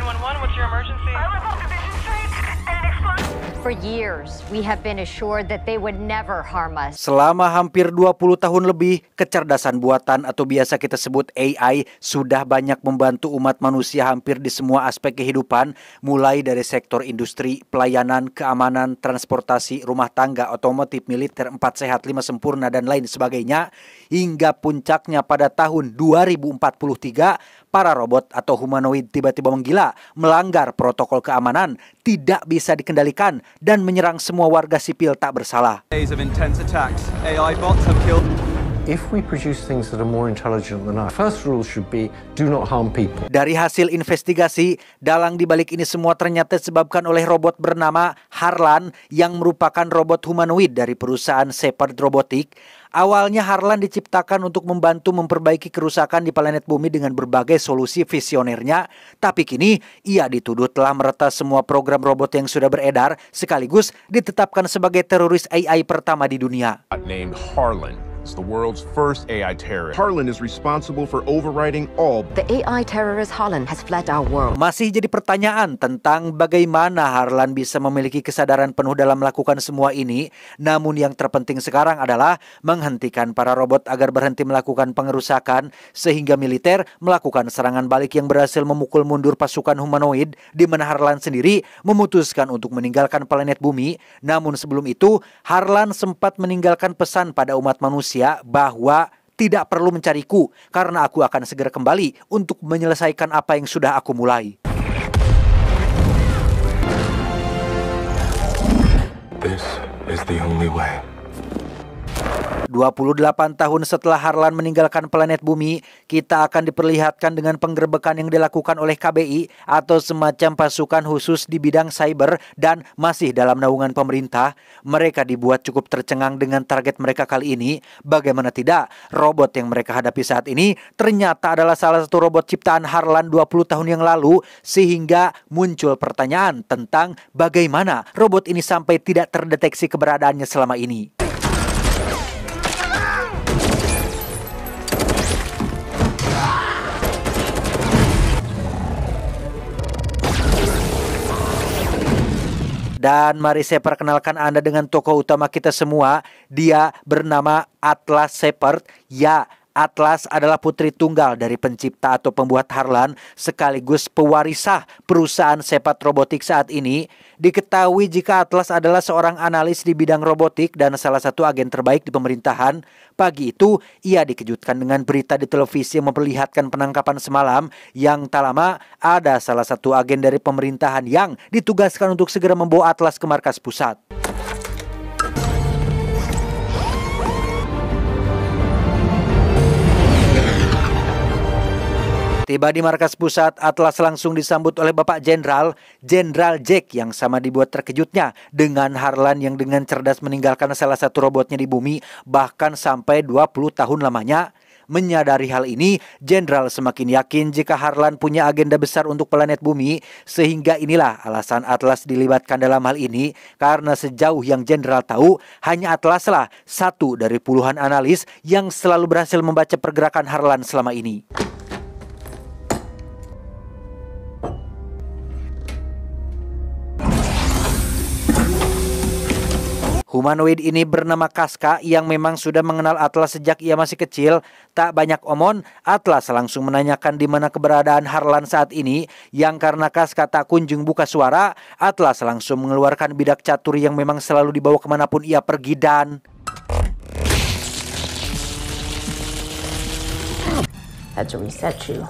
911, what's your emergency? I live on Division Street and explode. For years, we have been assured that they would never harm us. Selama hampir 20 tahun lebih, kecerdasan buatan atau biasa kita sebut AI sudah banyak membantu umat manusia hampir di semua aspek kehidupan, mulai dari sektor industri, pelayanan, keamanan, transportasi, rumah tangga, otomotif, militer, 4 sehat, 5 sempurna, dan lain sebagainya, hingga puncaknya pada tahun 2043, para robot atau humanoid tiba-tiba menggila, melanggar protokol keamanan, tidak bisa dikendalikan, dan menyerang semua warga sipil tak bersalah. If we produce things that are more intelligent than us, first rule should be do not harm people. Dari hasil investigasi, dalang dibalik ini semua ternyata disebabkan oleh robot bernama Harlan yang merupakan robot humanoid dari perusahaan Shepard Robotics. Awalnya Harlan diciptakan untuk membantu memperbaiki kerusakan di planet bumi dengan berbagai solusi visionernya, tapi kini ia dituduh telah meretas semua program robot yang sudah beredar, sekaligus ditetapkan sebagai teroris AI pertama di dunia. Named Harlan. It's the world's first AI terrorist. Harlan is responsible for overriding all. The AI terrorist Harlan has fled our world. Masih jadi pertanyaan tentang bagaimana Harlan bisa memiliki kesadaran penuh dalam melakukan semua ini. Namun yang terpenting sekarang adalah menghentikan para robot agar berhenti melakukan pengerusakan, sehingga militer melakukan serangan balik yang berhasil memukul mundur pasukan humanoid, di mana Harlan sendiri memutuskan untuk meninggalkan planet bumi. Namun sebelum itu, Harlan sempat meninggalkan pesan pada umat manusia bahwa tidak perlu mencariku karena aku akan segera kembali untuk menyelesaikan apa yang sudah aku mulai. This is the only way. 28 tahun setelah Harlan meninggalkan planet bumi, kita akan diperlihatkan dengan penggerbekan yang dilakukan oleh KBI atau semacam pasukan khusus di bidang cyber dan masih dalam naungan pemerintah. Mereka dibuat cukup tercengang dengan target mereka kali ini. Bagaimana tidak, robot yang mereka hadapi saat ini ternyata adalah salah satu robot ciptaan Harlan 20 tahun yang lalu, sehingga muncul pertanyaan tentang bagaimana robot ini sampai tidak terdeteksi keberadaannya selama ini. Dan mari saya perkenalkan Anda dengan tokoh utama kita semua. Dia bernama Atlas Shepard. Ya, Atlas adalah putri tunggal dari pencipta atau pembuat Harlan, sekaligus pewarisah perusahaan Shepard Robotics saat ini. Diketahui jika Atlas adalah seorang analis di bidang robotik dan salah satu agen terbaik di pemerintahan. Pagi itu, ia dikejutkan dengan berita di televisi yang memperlihatkan penangkapan semalam yang tak lama ada salah satu agen dari pemerintahan yang ditugaskan untuk segera membawa Atlas ke markas pusat. Tiba di markas pusat, Atlas langsung disambut oleh Bapak Jenderal Jack yang sama dibuat terkejutnya dengan Harlan yang dengan cerdas meninggalkan salah satu robotnya di bumi bahkan sampai 20 tahun lamanya. Menyadari hal ini, Jenderal semakin yakin jika Harlan punya agenda besar untuk planet bumi, sehingga inilah alasan Atlas dilibatkan dalam hal ini, karena sejauh yang Jenderal tahu, hanya Atlas lah satu dari puluhan analis yang selalu berhasil membaca pergerakan Harlan selama ini. Humanoid ini bernama Casca yang memang sudah mengenal Atlas sejak ia masih kecil. Tak banyak omong, Atlas langsung menanyakan di mana keberadaan Harlan saat ini. Yang karena Casca tak kunjung buka suara, Atlas langsung mengeluarkan bidak catur yang memang selalu dibawa kemanapun ia pergi dan... Had to reset you.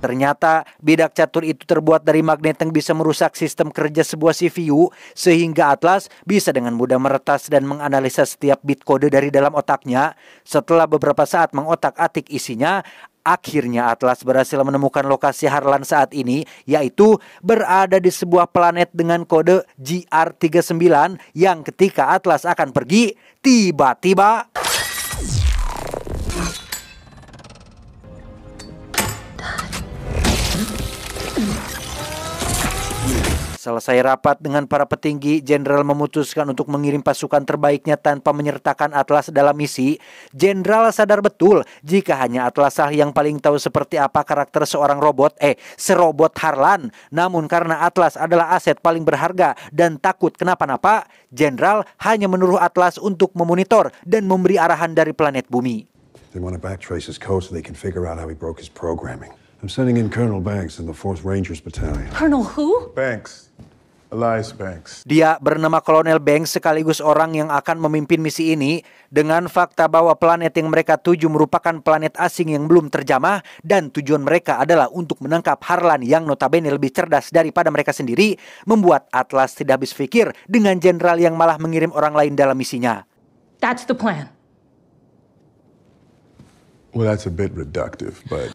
Ternyata bidak catur itu terbuat dari magnet yang bisa merusak sistem kerja sebuah CPU, sehingga Atlas bisa dengan mudah meretas dan menganalisa setiap bit kode dari dalam otaknya. Setelah beberapa saat mengotak-atik isinya, akhirnya Atlas berhasil menemukan lokasi Harlan saat ini, yaitu berada di sebuah planet dengan kode GR39 yang ketika Atlas akan pergi, tiba-tiba... Selesai rapat dengan para petinggi, Jenderal memutuskan untuk mengirim pasukan terbaiknya tanpa menyertakan Atlas dalam misi. Jenderal sadar betul jika hanya Atlas lah yang paling tahu seperti apa karakter seorang serobot Harlan. Namun karena Atlas adalah aset paling berharga dan takut kenapa-napa, Jenderal hanya menyuruh Atlas untuk memonitor dan memberi arahan dari planet bumi. They want to backtrace his code so they can figure out how he broke his programming. I'm sending in Colonel Banks in the 4th Rangers Battalion. Colonel who? Banks. Elias Banks. Dia bernama Kolonel Banks sekaligus orang yang akan memimpin misi ini dengan fakta bahwa planet yang mereka tuju merupakan planet asing yang belum terjamah dan tujuan mereka adalah untuk menangkap Harlan yang notabene lebih cerdas daripada mereka sendiri, membuat Atlas tidak habis pikir dengan jenderal yang malah mengirim orang lain dalam misinya. That's the plan. Well, that's a bit reductive, but...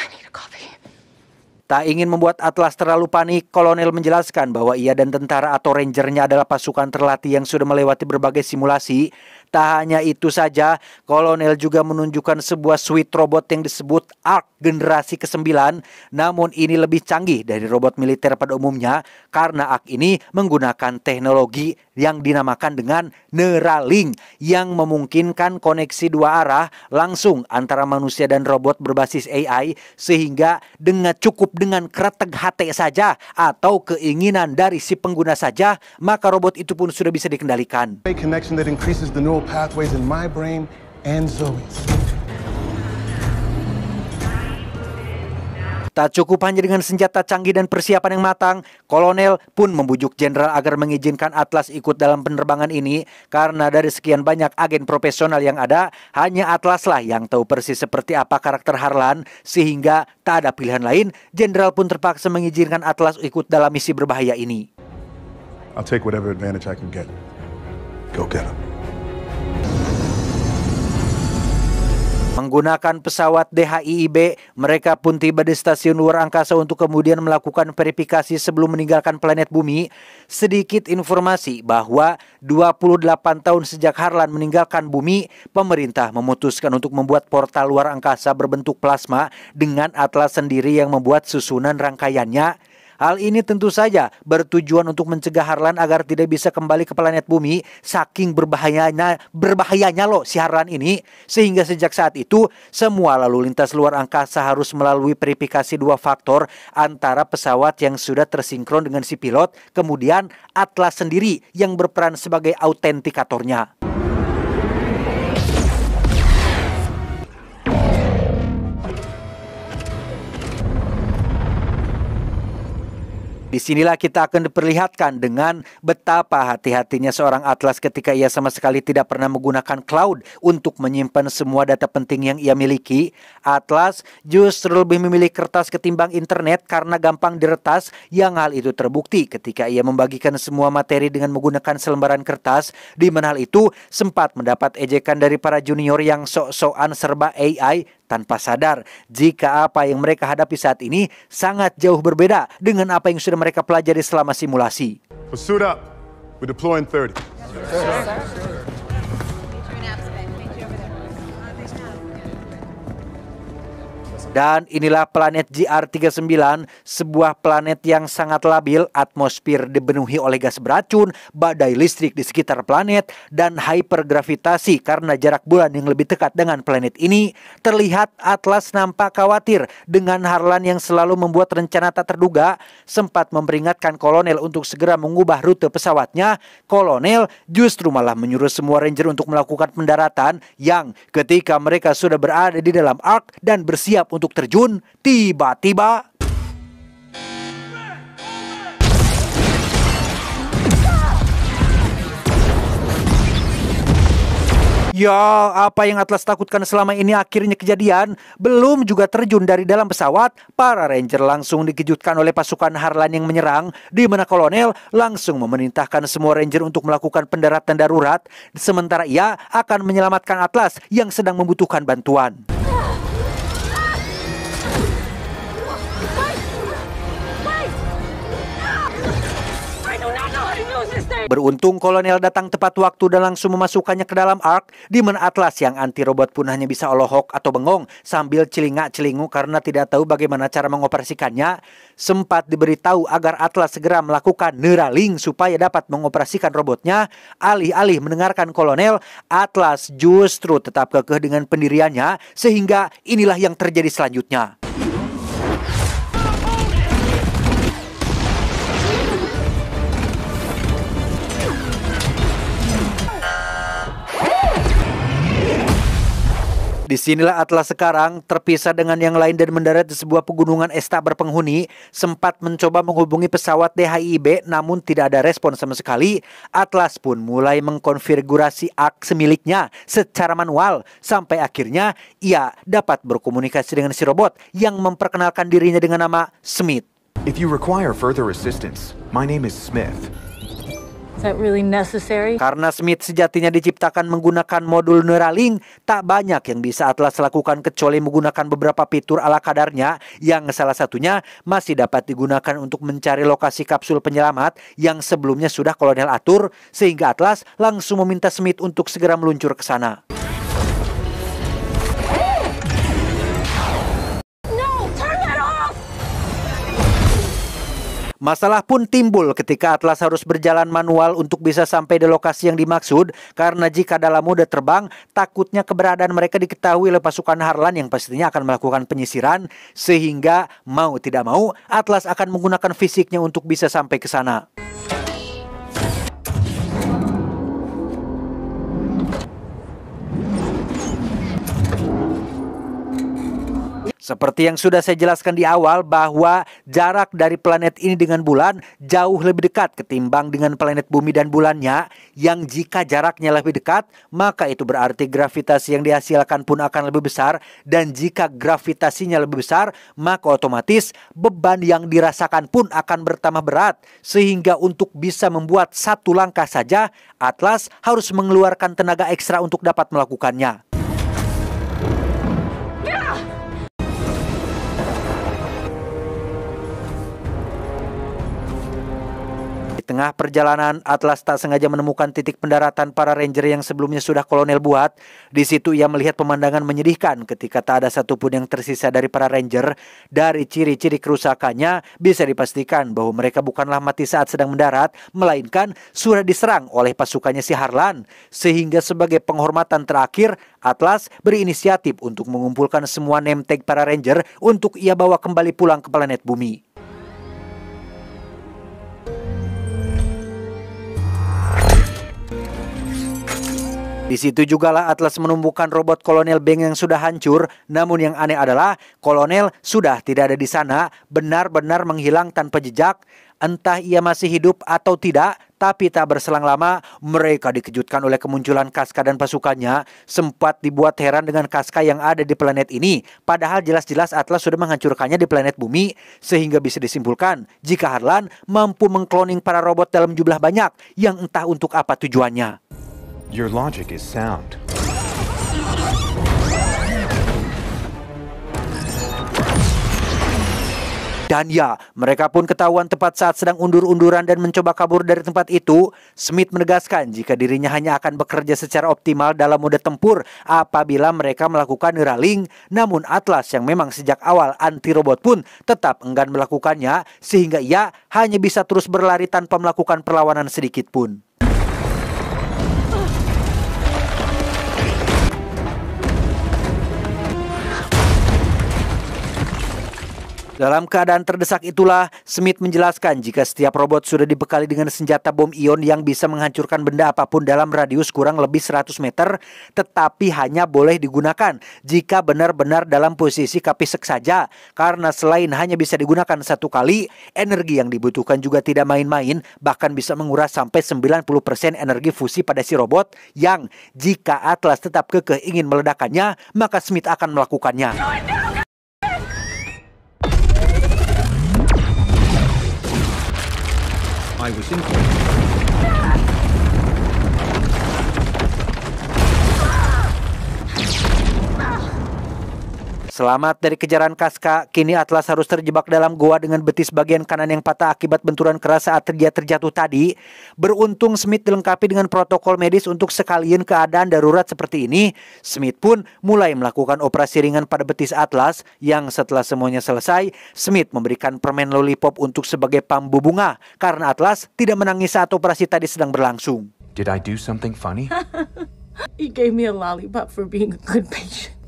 I need a coffee. Tak ingin membuat Atlas terlalu panik, Kolonel menjelaskan bahwa ia dan tentara atau rangernya adalah pasukan terlatih yang sudah melewati berbagai simulasi. Tak hanya itu saja, Kolonel juga menunjukkan sebuah suite robot yang disebut ARC generasi ke-9. Namun ini lebih canggih dari robot militer pada umumnya karena ARC ini menggunakan teknologi yang dinamakan dengan Neuralink yang memungkinkan koneksi dua arah langsung antara manusia dan robot berbasis AI, sehingga cukup dengan kretek hati saja atau keinginan dari si pengguna saja, maka robot itu pun sudah bisa dikendalikan. A connection that increases the neural pathways in my brain and Zoe's. Tak cukup hanya dengan senjata canggih dan persiapan yang matang, Kolonel pun membujuk jenderal agar mengizinkan Atlas ikut dalam penerbangan ini karena dari sekian banyak agen profesional yang ada, hanya Atlas lah yang tahu persis seperti apa karakter Harlan, sehingga tak ada pilihan lain, jenderal pun terpaksa mengizinkan Atlas ikut dalam misi berbahaya ini. I'll take whatever advantage I can get. Go get him. Menggunakan pesawat DHIIB, mereka pun tiba di stasiun luar angkasa untuk kemudian melakukan verifikasi sebelum meninggalkan planet bumi. Sedikit informasi bahwa 28 tahun sejak Harlan meninggalkan bumi, pemerintah memutuskan untuk membuat portal luar angkasa berbentuk plasma dengan Atlas sendiri yang membuat susunan rangkaiannya. Hal ini tentu saja bertujuan untuk mencegah Harlan agar tidak bisa kembali ke planet bumi, saking berbahayanya loh si Harlan ini, sehingga sejak saat itu semua lalu lintas luar angkasa harus melalui verifikasi dua faktor antara pesawat yang sudah tersinkron dengan si pilot, kemudian Atlas sendiri yang berperan sebagai autentikatornya. Disinilah kita akan diperlihatkan dengan betapa hati-hatinya seorang Atlas ketika ia sama sekali tidak pernah menggunakan cloud untuk menyimpan semua data penting yang ia miliki. Atlas justru lebih memilih kertas ketimbang internet karena gampang diretas, yang hal itu terbukti ketika ia membagikan semua materi dengan menggunakan selembaran kertas, di mana hal itu sempat mendapat ejekan dari para junior yang sok-sokan serba AI, tanpa sadar jika apa yang mereka hadapi saat ini sangat jauh berbeda dengan apa yang sudah mereka pelajari selama simulasi. Suit up. We're deploying 30. Dan inilah planet GR39, sebuah planet yang sangat labil, atmosfer dipenuhi oleh gas beracun, badai listrik di sekitar planet, dan hypergravitasi karena jarak bulan yang lebih dekat dengan planet ini. Terlihat Atlas nampak khawatir dengan Harlan yang selalu membuat rencana tak terduga. Sempat memperingatkan Kolonel untuk segera mengubah rute pesawatnya, Kolonel justru malah menyuruh semua ranger untuk melakukan pendaratan, yang ketika mereka sudah berada di dalam ARC dan bersiap untuk terjun, tiba-tiba ya, apa yang Atlas takutkan selama ini akhirnya kejadian. Belum juga terjun dari dalam pesawat, para ranger langsung dikejutkan oleh pasukan Harlan yang menyerang, di mana Kolonel langsung memerintahkan semua ranger untuk melakukan pendaratan darurat, sementara ia akan menyelamatkan Atlas yang sedang membutuhkan bantuan. I do not know how to use this thing! Beruntung Kolonel datang tepat waktu dan langsung memasukkannya ke dalam Ark, di mana Atlas yang anti robot pun hanya bisa olohok atau bengong sambil celingak-celingu karena tidak tahu bagaimana cara mengoperasikannya. Sempat diberitahu agar Atlas segera melakukan Neuralink supaya dapat mengoperasikan robotnya. Alih-alih mendengarkan Kolonel, Atlas justru tetap kekeh dengan pendiriannya, sehingga inilah yang terjadi selanjutnya. Disinilah Atlas sekarang terpisah dengan yang lain dan mendarat di sebuah pegunungan es tak berpenghuni. Sempat mencoba menghubungi pesawat DHIB namun tidak ada respon sama sekali. Atlas pun mulai mengkonfigurasi Ark semiliknya secara manual sampai akhirnya ia dapat berkomunikasi dengan si robot yang memperkenalkan dirinya dengan nama Smith. If you require further assistance, my name is Smith. Is that really necessary? Karena Smith sejatinya diciptakan menggunakan modul Neuralink, tak banyak yang bisa Atlas lakukan kecuali menggunakan beberapa fitur ala kadarnya, yang salah satunya masih dapat digunakan untuk mencari lokasi kapsul penyelamat yang sebelumnya sudah Kolonel atur, sehingga Atlas langsung meminta Smith untuk segera meluncur ke sana. Masalah pun timbul ketika Atlas harus berjalan manual untuk bisa sampai di lokasi yang dimaksud, karena jika dalam mode terbang, takutnya keberadaan mereka diketahui oleh pasukan Harlan yang pastinya akan melakukan penyisiran, sehingga mau tidak mau Atlas akan menggunakan fisiknya untuk bisa sampai ke sana. Seperti yang sudah saya jelaskan di awal bahwa jarak dari planet ini dengan bulan jauh lebih dekat ketimbang dengan planet bumi dan bulannya, yang jika jaraknya lebih dekat maka itu berarti gravitasi yang dihasilkan pun akan lebih besar, dan jika gravitasinya lebih besar maka otomatis beban yang dirasakan pun akan bertambah berat, sehingga untuk bisa membuat satu langkah saja Atlas harus mengeluarkan tenaga ekstra untuk dapat melakukannya. Di tengah perjalanan, Atlas tak sengaja menemukan titik pendaratan para ranger yang sebelumnya sudah Kolonel buat. Di situ ia melihat pemandangan menyedihkan ketika tak ada satupun yang tersisa dari para ranger. Dari ciri-ciri kerusakannya bisa dipastikan bahwa mereka bukanlah mati saat sedang mendarat, melainkan sudah diserang oleh pasukannya si Harlan. Sehingga sebagai penghormatan terakhir, Atlas berinisiatif untuk mengumpulkan semua name tag para ranger untuk ia bawa kembali pulang ke planet bumi. Di situ jugalah Atlas menumbuhkan robot Kolonel Beng yang sudah hancur. Namun yang aneh adalah Kolonel sudah tidak ada di sana, benar-benar menghilang tanpa jejak. Entah ia masih hidup atau tidak, tapi tak berselang lama mereka dikejutkan oleh kemunculan Casca dan pasukannya. Sempat dibuat heran dengan Casca yang ada di planet ini, padahal jelas-jelas Atlas sudah menghancurkannya di planet bumi, sehingga bisa disimpulkan jika Harlan mampu mengkloning para robot dalam jumlah banyak yang entah untuk apa tujuannya. Your logic is sound. Dan ya, mereka pun ketahuan tepat saat sedang undur-unduran dan mencoba kabur dari tempat itu. Smith menegaskan jika dirinya hanya akan bekerja secara optimal dalam mode tempur apabila mereka melakukan Neuralink. Namun Atlas yang memang sejak awal anti-robot pun tetap enggan melakukannya, sehingga ia hanya bisa terus berlari tanpa melakukan perlawanan sedikit pun. Dalam keadaan terdesak itulah, Smith menjelaskan jika setiap robot sudah dibekali dengan senjata bom ion yang bisa menghancurkan benda apapun dalam radius kurang lebih 100 meter, tetapi hanya boleh digunakan jika benar-benar dalam posisi kapisek saja. Karena selain hanya bisa digunakan satu kali, energi yang dibutuhkan juga tidak main-main, bahkan bisa menguras sampai 90% energi fusi pada si robot, yang jika Atlas tetap kekeh ingin meledakannya, maka Smith akan melakukannya. I was in. Selamat dari kejaran Casca, kini Atlas harus terjebak dalam goa dengan betis bagian kanan yang patah akibat benturan keras saat dia terjatuh tadi. Beruntung Smith dilengkapi dengan protokol medis untuk sekalian keadaan darurat seperti ini. Smith pun mulai melakukan operasi ringan pada betis Atlas yang setelah semuanya selesai, Smith memberikan permen lollipop untuk sebagai pambu bunga karena Atlas tidak menangis saat operasi tadi sedang berlangsung. Did I do something funny? He gave me a lollipop for being a good patient.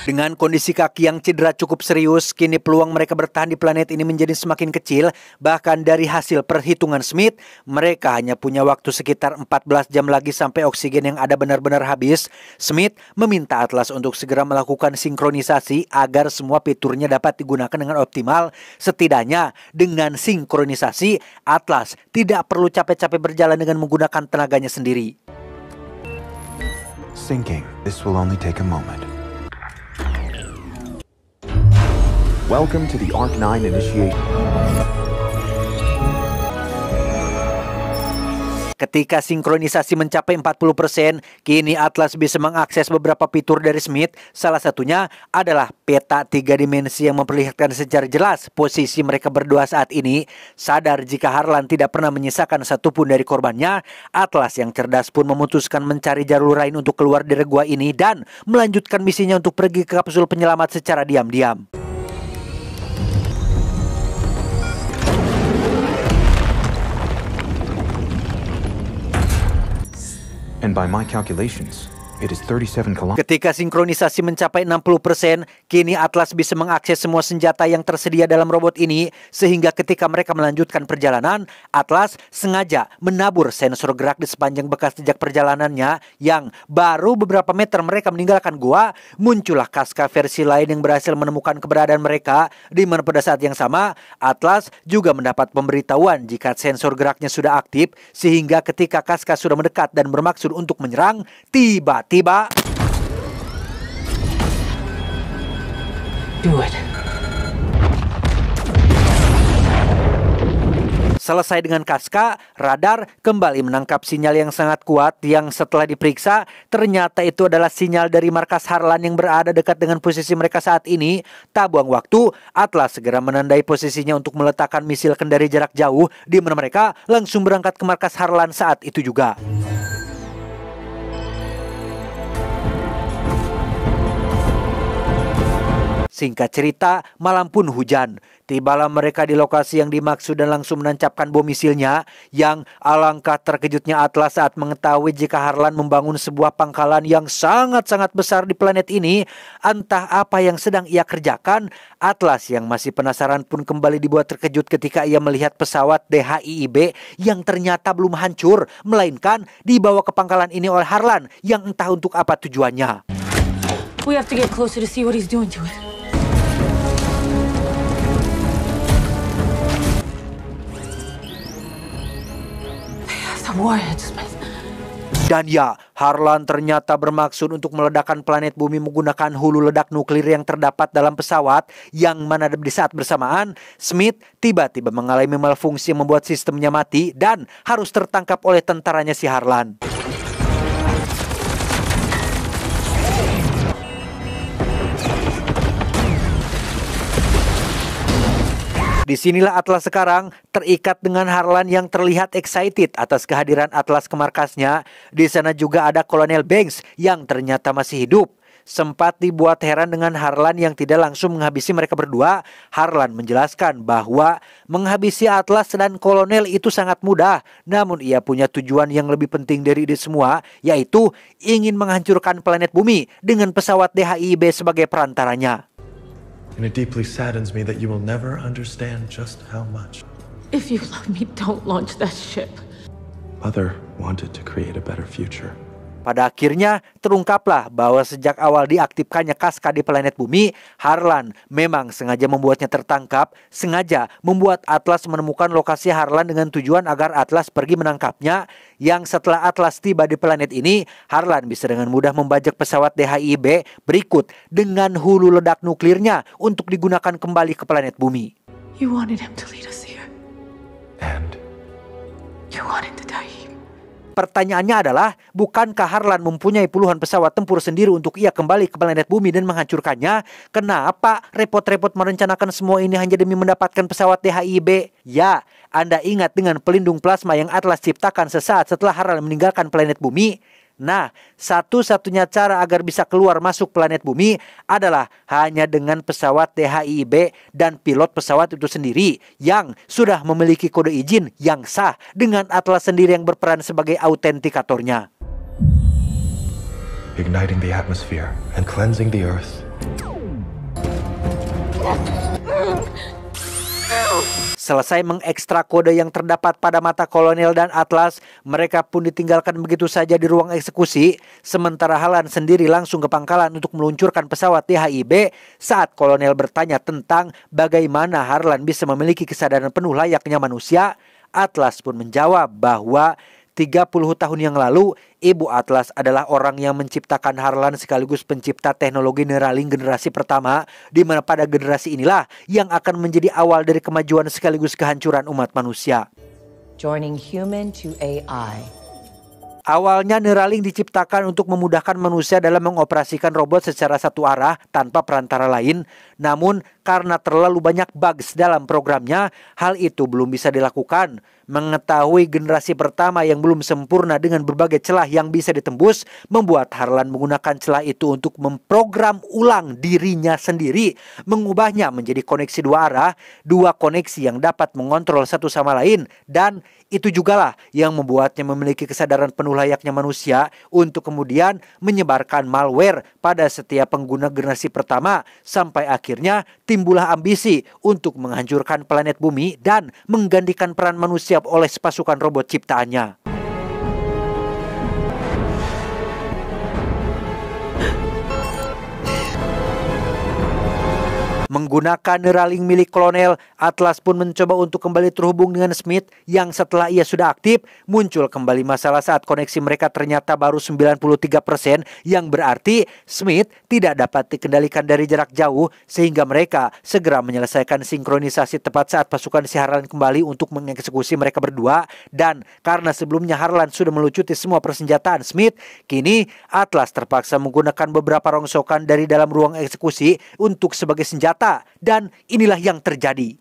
Dengan kondisi kaki yang cedera cukup serius, kini peluang mereka bertahan di planet ini menjadi semakin kecil. Bahkan dari hasil perhitungan Smith, mereka hanya punya waktu sekitar 14 jam lagi sampai oksigen yang ada benar-benar habis. Smith meminta Atlas untuk segera melakukan sinkronisasi agar semua fiturnya dapat digunakan dengan optimal. Setidaknya dengan sinkronisasi, Atlas tidak perlu capek-capek berjalan dengan menggunakan tenaganya sendiri. Syncing. This will only take a moment. Welcome to the Arc-9 initiation. Ketika sinkronisasi mencapai 40%, kini Atlas bisa mengakses beberapa fitur dari Smith. Salah satunya adalah peta 3 dimensi yang memperlihatkan secara jelas posisi mereka berdua saat ini. Sadar jika Harlan tidak pernah menyisakan satupun dari korbannya, Atlas yang cerdas pun memutuskan mencari jalur lain untuk keluar dari gua ini dan melanjutkan misinya untuk pergi ke kapsul penyelamat secara diam-diam. And by my calculations, it is 37 kilometers. Ketika sinkronisasi mencapai 60%, kini Atlas bisa mengakses semua senjata yang tersedia dalam robot ini, sehingga ketika mereka melanjutkan perjalanan, Atlas sengaja menabur sensor gerak di sepanjang bekas jejak perjalanannya yang baru beberapa meter mereka meninggalkan gua. Muncullah Casca versi lain yang berhasil menemukan keberadaan mereka, di mana pada saat yang sama, Atlas juga mendapat pemberitahuan jika sensor geraknya sudah aktif, sehingga ketika Casca sudah mendekat dan bermaksud untuk menyerang, tiba-tiba Do it. selesai dengan Casca, radar kembali menangkap sinyal yang sangat kuat yang setelah diperiksa, ternyata itu adalah sinyal dari markas Harlan yang berada dekat dengan posisi mereka saat ini. Tak buang waktu, Atlas segera menandai posisinya untuk meletakkan misil kendari jarak jauh, di mana mereka langsung berangkat ke markas Harlan saat itu juga. Singkat cerita, malam pun hujan. Tibalah mereka di lokasi yang dimaksud dan langsung menancapkan bom misilnya. Yang alangkah terkejutnya Atlas saat mengetahui jika Harlan membangun sebuah pangkalan yang sangat-sangat besar di planet ini. Entah apa yang sedang ia kerjakan, Atlas yang masih penasaran pun kembali dibuat terkejut ketika ia melihat pesawat DHIIB yang ternyata belum hancur, melainkan dibawa ke pangkalan ini oleh Harlan yang entah untuk apa tujuannya. We have to get closer to see what he's doing to it. Dan ya, Harlan ternyata bermaksud untuk meledakkan planet bumi menggunakan hulu ledak nuklir yang terdapat dalam pesawat, yang mana di saat bersamaan, Smith tiba-tiba mengalami malfungsi yang membuat sistemnya mati dan harus tertangkap oleh tentaranya si Harlan. Disinilah Atlas sekarang terikat dengan Harlan yang terlihat excited atas kehadiran Atlas ke markasnya. Di sana juga ada Kolonel Banks yang ternyata masih hidup. Sempat dibuat heran dengan Harlan yang tidak langsung menghabisi mereka berdua. Harlan menjelaskan bahwa menghabisi Atlas dan Kolonel itu sangat mudah. Namun ia punya tujuan yang lebih penting dari itu semua, yaitu ingin menghancurkan planet bumi dengan pesawat DHIIB sebagai perantaranya. And it deeply saddens me that you will never understand just how much. If you love me, don't launch that ship. Mother wanted to create a better future. Pada akhirnya terungkaplah bahwa sejak awal diaktifkannya Casca di planet bumi, Harlan memang sengaja membuatnya tertangkap, sengaja membuat Atlas menemukan lokasi Harlan dengan tujuan agar Atlas pergi menangkapnya. Yang setelah Atlas tiba di planet ini, Harlan bisa dengan mudah membajak pesawat DHIIB berikut dengan hulu ledak nuklirnya untuk digunakan kembali ke planet bumi. You wanted him to lead us here. And You wanted to die here. Pertanyaannya adalah, bukankah Harlan mempunyai puluhan pesawat tempur sendiri untuk ia kembali ke planet bumi dan menghancurkannya? Kenapa repot-repot merencanakan semua ini hanya demi mendapatkan pesawat DHIB? Ya, Anda ingat dengan pelindung plasma yang Atlas ciptakan sesaat setelah Harlan meninggalkan planet bumi? Nah, satu-satunya cara agar bisa keluar masuk planet bumi adalah hanya dengan pesawat DHIB dan pilot pesawat itu sendiri yang sudah memiliki kode izin yang sah dengan Atlas sendiri yang berperan sebagai autentikatornya. Igniting the atmosphere and cleansing the earth. Selesai mengekstrak kode yang terdapat pada mata Kolonel dan Atlas, mereka pun ditinggalkan begitu saja di ruang eksekusi, sementara Harlan sendiri langsung ke pangkalan untuk meluncurkan pesawat DHIB. Saat Kolonel bertanya tentang bagaimana Harlan bisa memiliki kesadaran penuh layaknya manusia, Atlas pun menjawab bahwa 30 tahun yang lalu, Ibu Atlas adalah orang yang menciptakan Harlan sekaligus pencipta teknologi Neuralink generasi pertama, di mana pada generasi inilah yang akan menjadi awal dari kemajuan sekaligus kehancuran umat manusia. Joining human to AI. Awalnya Neuralink diciptakan untuk memudahkan manusia dalam mengoperasikan robot secara satu arah tanpa perantara lain. Namun karena terlalu banyak bugs dalam programnya, hal itu belum bisa dilakukan. Mengetahui generasi pertama yang belum sempurna dengan berbagai celah yang bisa ditembus, membuat Harlan menggunakan celah itu untuk memprogram ulang dirinya sendiri, mengubahnya menjadi koneksi dua arah, dua koneksi yang dapat mengontrol satu sama lain, dan itu jugalah yang membuatnya memiliki kesadaran penuh layaknya manusia untuk kemudian menyebarkan malware pada setiap pengguna generasi pertama, sampai akhirnya timbullah ambisi untuk menghancurkan planet bumi dan menggantikan peran manusia oleh pasukan robot ciptaannya. Menggunakan Neuralink milik Kolonel, Atlas pun mencoba untuk kembali terhubung dengan Smith yang setelah ia sudah aktif, muncul kembali masalah saat koneksi mereka ternyata baru 93%, yang berarti Smith tidak dapat dikendalikan dari jarak jauh, sehingga mereka segera menyelesaikan sinkronisasi tepat saat pasukan si Harlan kembali untuk mengeksekusi mereka berdua. Dan karena sebelumnya Harlan sudah melucuti semua persenjataan Smith, kini Atlas terpaksa menggunakan beberapa rongsokan dari dalam ruang eksekusi untuk sebagai senjata. Dan inilah yang terjadi.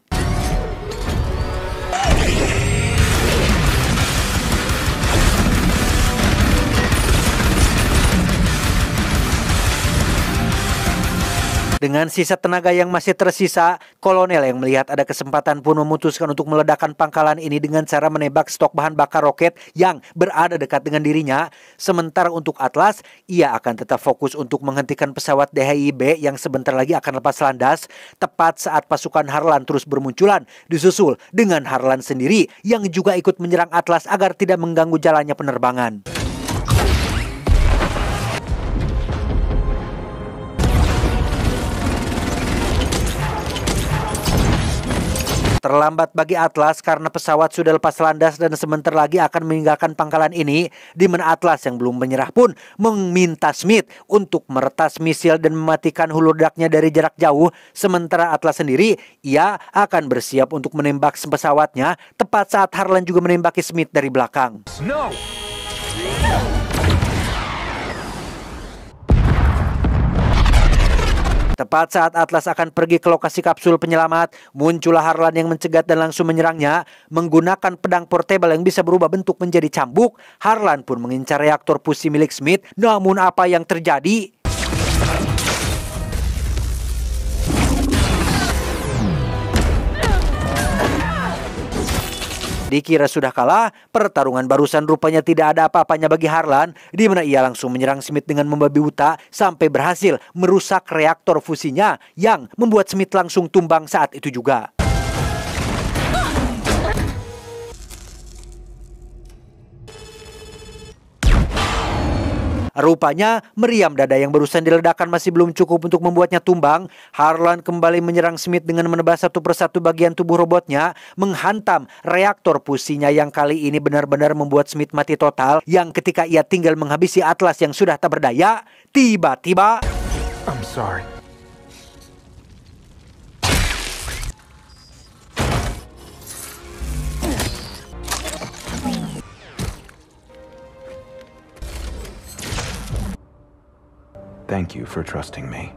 Dengan sisa tenaga yang masih tersisa, Kolonel yang melihat ada kesempatan pun memutuskan untuk meledakkan pangkalan ini dengan cara menembak stok bahan bakar roket yang berada dekat dengan dirinya. Sementara untuk Atlas, ia akan tetap fokus untuk menghentikan pesawat DHIB yang sebentar lagi akan lepas landas, tepat saat pasukan Harlan terus bermunculan, disusul dengan Harlan sendiri yang juga ikut menyerang Atlas agar tidak mengganggu jalannya penerbangan. Terlambat bagi Atlas karena pesawat sudah lepas landas dan sebentar lagi akan meninggalkan pangkalan ini, di mana Atlas yang belum menyerah pun meminta Smith untuk meretas misil dan mematikan hulu ledaknya dari jarak jauh. Sementara Atlas sendiri, ia akan bersiap untuk menembak pesawatnya tepat saat Harlan juga menembaki Smith dari belakang. No! Tepat saat Atlas akan pergi ke lokasi kapsul penyelamat, muncullah Harlan yang mencegat dan langsung menyerangnya. Menggunakan pedang portable yang bisa berubah bentuk menjadi cambuk, Harlan pun mengincar reaktor fusi milik Smith. Namun apa yang terjadi? Dikira sudah kalah, pertarungan barusan rupanya tidak ada apa-apanya bagi Harlan, di mana ia langsung menyerang Smith dengan membabi buta sampai berhasil merusak reaktor fusinya yang membuat Smith langsung tumbang saat itu juga. Rupanya meriam dada yang barusan diledakkan masih belum cukup untuk membuatnya tumbang. Harlan kembali menyerang Smith dengan menebas satu persatu bagian tubuh robotnya, menghantam reaktor fusinya yang kali ini benar-benar membuat Smith mati total. Yang ketika ia tinggal menghabisi Atlas yang sudah tak berdaya, tiba-tiba... I'm sorry. Thank you for trusting me.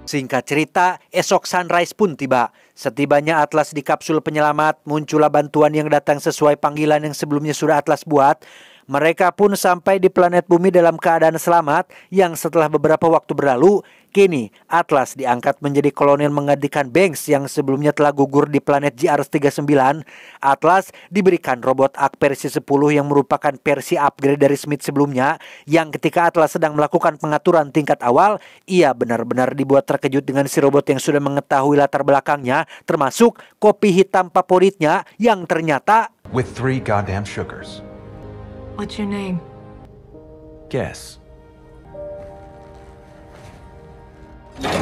Singkat cerita, esok sunrise pun tiba. Setibanya Atlas di kapsul penyelamat, muncullah bantuan yang datang sesuai panggilan yang sebelumnya sudah Atlas buat. Mereka pun sampai di planet Bumi dalam keadaan selamat, yang setelah beberapa waktu berlalu, kini Atlas diangkat menjadi kolonel menggantikan Banks yang sebelumnya telah gugur di planet GR39. Atlas diberikan robot ARC versi 10 yang merupakan versi upgrade dari Smith sebelumnya, yang ketika Atlas sedang melakukan pengaturan tingkat awal, ia benar-benar dibuat terkejut dengan si robot yang sudah mengetahui latar belakangnya, termasuk kopi hitam favoritnya yang ternyata With 3 goddamn sugars. What's your name? Guess.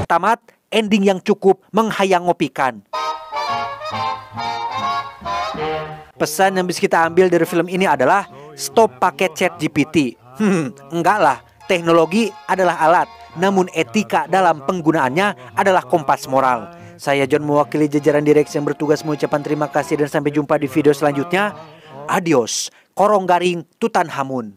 tamat ending yang cukup menghayangopikan. Pesan yang bisa kita ambil dari film ini adalah stop pakai ChatGPT. Enggak lah, teknologi adalah alat, namun etika dalam penggunaannya adalah kompas moral. Saya John mewakili jajaran direksi yang bertugas mengucapkan terima kasih dan sampai jumpa di video selanjutnya. Adios, Korong Garing Tutankhamun.